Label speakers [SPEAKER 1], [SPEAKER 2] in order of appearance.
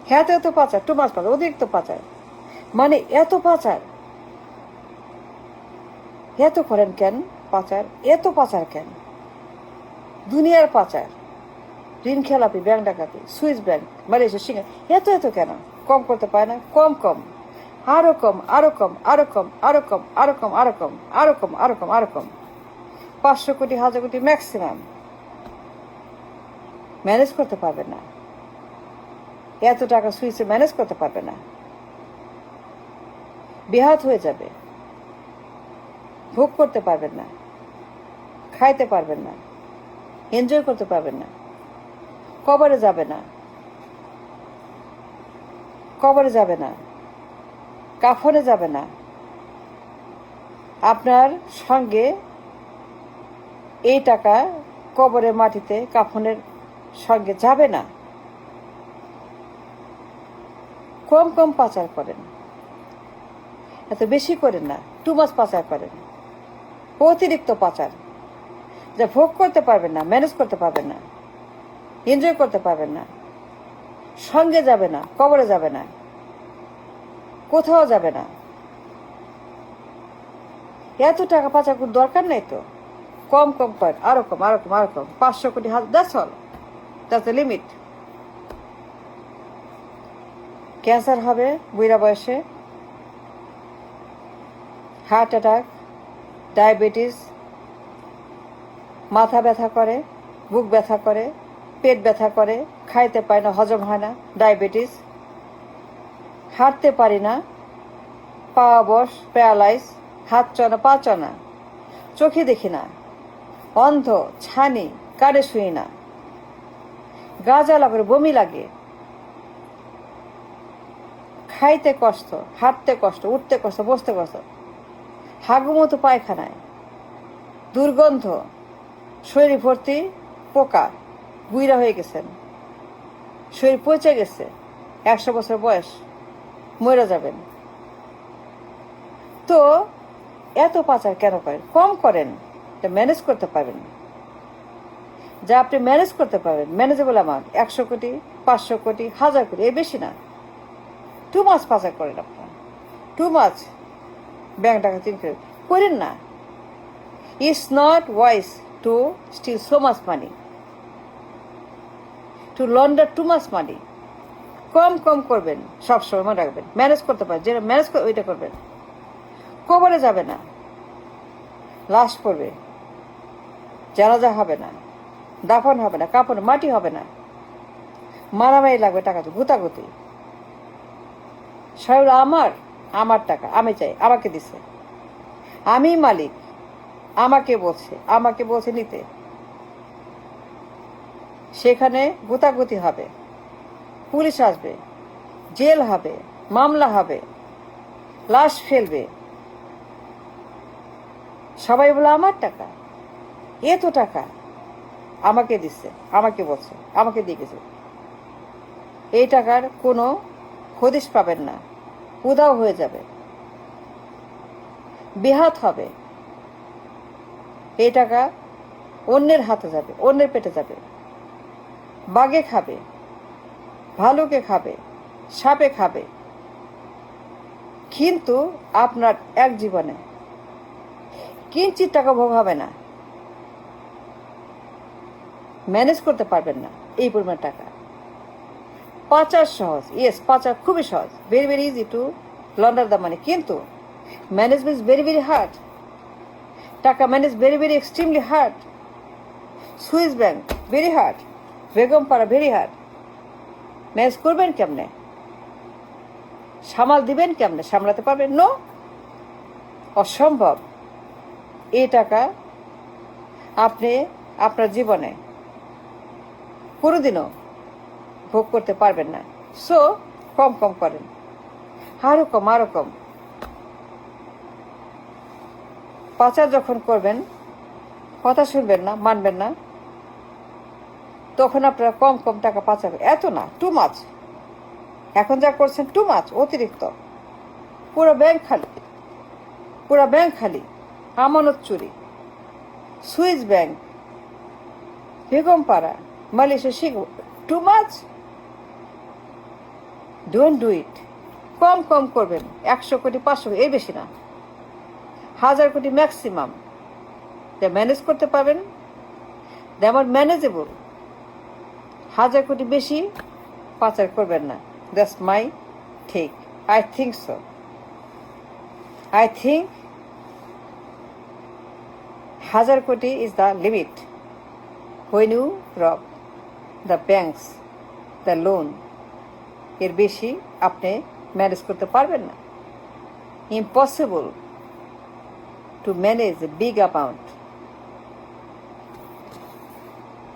[SPEAKER 1] হ্যাঁ তো এত পাচার, টু মাছ পাচার, অতিরিক্ত পাচার, মানে এত পাচার, এত করেন কেন পাচার, এত পাচার কেন? দুনিয়ার পাচার, ঋণ খেলাপি, ব্যাংক ডাকাতি, সুইস ব্যাংক, মালয়েশিয়া, সিঙ্গাপুর, এত এত কেন? কম করতে পারে না? কম কম, আরো কম, আরো কম, আরো কম, আরো কম, আরো কম, আরো কম, আরো কম, আরো কম, আরো কম, 500 কোটি, 1000 কোটি ম্যাক্সিমাম। ম্যানেজ করতে পারবে না, এত টাকা সুইসে ম্যানেজ করতে পারবে না, বেহাত হয়ে যাবে, ভোগ করতে পারবেন না, খাইতে পারবেন না, এনজয় করতে পারবেন না, কবরে যাবে না, কবরে যাবে না, কাফনে যাবে না, আপনার সঙ্গে এই টাকা কবরের মাটিতে কাফনের সঙ্গে যাবে না। কম কম পাচার করেন, এত বেশি করেন না, টু মাছ পাচার করেন, অতিরিক্ত পাচার, যা ভোগ করতে পারবেন না, ম্যানেজ করতে পারবেন না, এনজয় করতে পারবেন না, সঙ্গে যাবে না, কবরে যাবে না, কোথাও যাবে না। এত টাকা পাচার করার দরকার নেই তো, কম কম করেন, আরো কম, আরো কম, আরো কম, 500 কোটি, that's all, that's the limit. Cancer হবে বুড়া বয়সে, হার্ট অ্যাটাক, ডায়াবেটিস, মাথা ব্যথা করে, বুক ব্যথা করে, পেট ব্যথা করে, খাইতে পায় না, হজম হয় না, ডায়াবেটিস, হাঁটতে পারি না, পা বস, প্যারালাইজ, হাত চনা, পা চনা, চোখে দেখি না, অন্ধ, ছানি, কারে শুই না, গা জ্বালা করে, বমি লাগে, খাইতে কষ্ট, হাঁটতে কষ্ট, উঠতে কষ্ট, বসতে কষ্ট, হাগুমতো পায়খানায়, দুর্গন্ধ, শরীর ভর্তি পোকা, বুইরা হয়ে গেছেন, শরীর পচে গেছে, 100 বছর বয়স, মরে যাবেন। তো এত পাচার কেন করেন? কম করেন, ম্যানেজ করতে পারবেন, যা আপনি ম্যানেজ করতে পারবেন, ম্যানেজেবল অ্যামাউন্ট, 100 কোটি, 500 কোটি, 1000 কোটি, এই বেশি না। টু মাছ পাচার করেন আপনার, টু মাছ ব্যাংক ডাকাতি করেন না। It's not wise to steal so much money, to launder too much money. কম কম করবেন, সবসময় মনে রাখবেন, ম্যানেজ করতে পারেন, যেটা ম্যানেজ করে ওইটা করবেন। কবরে যাবে না, লাশ পড়বে, জানাজা হবে না, দাফন হবে না, কাপড় মাটি হবে না, মারামারি লাগবে, টাকা তো গুতাগুতি, সব আমার, আমার টাকা আমি চাই, আমাকে দিছে, আমি মালিক, আমাকে বলছে নিতে, সেখানে গুতাগুতি হবে, পুলিশ আসবে, জেল হবে, মামলা হবে, লাশ ফেলবে, সবাই বলে আমার টাকা, এত টাকা আমাকে দিচ্ছে, আমাকে বলছে, আমাকে দিয়ে গেছে। এই টাকার কোনো হদিশ পাবেন না, উধাও হয়ে যাবে, বেহাত হবে। এই টাকা অন্যের হাতে যাবে, অন্যের পেটে যাবে, বাঘে খাবে, ভালুকে খাবে, সাপে খাবে, কিন্তু আপনার এক জীবনে কিঞ্চিত টাকা ভোগ হবে না, ম্যানেজ করতে পারবেন না এই পরিমাণ টাকা। পাচার সহজ, ইয়েস, পাচার খুবই সহজ, very very easy to launder the money, কিন্তু management is very very hard, টাকা manage very very extremely hard, Swiss bank very hard, Begumpara very hard. Manage করবেন কেমনে, সামাল দিবেন কেমনে, সামলাতে পারবেন? নো, অসম্ভব। এই টাকা আপনি আপনার জীবনে কোনোদিনও ভোগ করতে পারবেন না। সো কম কম করেন, আরো কম, আরো কম। পাচার যখন করবেন, কথা শুনবেন না, মানবেন না, তখন আপনারা কম কম টাকা পাচার, এত না, টু মাছ। এখন যা করছেন টু মাছ, অতিরিক্ত, পুরো ব্যাংক খালি, পুরো ব্যাংক খালি, আমানত চুরি, Swiss bank, Begumpara, Malaysia, too much. Don't do it. কম কম করবেন, 100 কোটি 500 কোটি, এই বেশি না, 1000 কোটি ম্যাক্সিমাম। ম্যানেজ করতে পারবেন, আমার ম্যানেজেবল। 1000 কোটি বেশি পাচার করবেন না। দ্যাটস মাই ঠিক। I think so. I think 1000 কোটি is the limit when you rob the banks, the loan. এর বেশি আপনি ম্যানেজ করতে পারবেন না। Impossible to manage a big amount